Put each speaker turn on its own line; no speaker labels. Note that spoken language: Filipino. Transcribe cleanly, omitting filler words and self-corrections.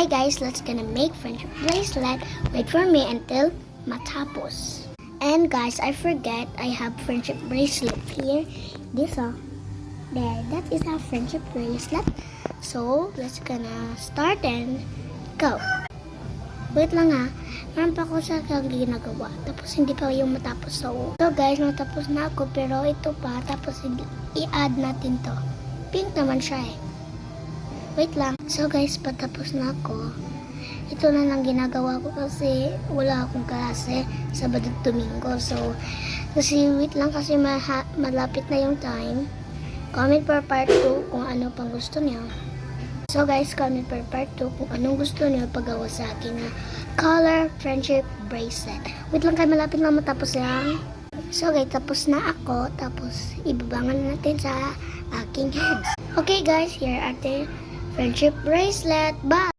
Hi guys, let's gonna make friendship bracelet. Wait for me until matapos. And guys, I forget I have friendship bracelet here. This there, that is our friendship bracelet. So let's gonna start and go. Wait lang ha, meron pa ako sa ginagawa. Tapos hindi pa yung matapos. So guys, matapos na ako pero ito pa. Tapos i-add natin to. Pink naman siya eh. Wait lang. So guys, patapos na ako. Ito na lang ginagawa ko kasi wala akong klase Sabado at Domingo. So, kasi wait lang kasi malapit na yung time. Comment per part 2 kung ano pang gusto niyo. So guys, comment per part 2 kung anong gusto niyo paggawa sa akin na color friendship bracelet. Wait lang kayo, malapit na matapos lang. So guys, tapos na ako. Tapos ibabangan natin sa aking hands. Okay guys, here are the friendship bracelet. Bye!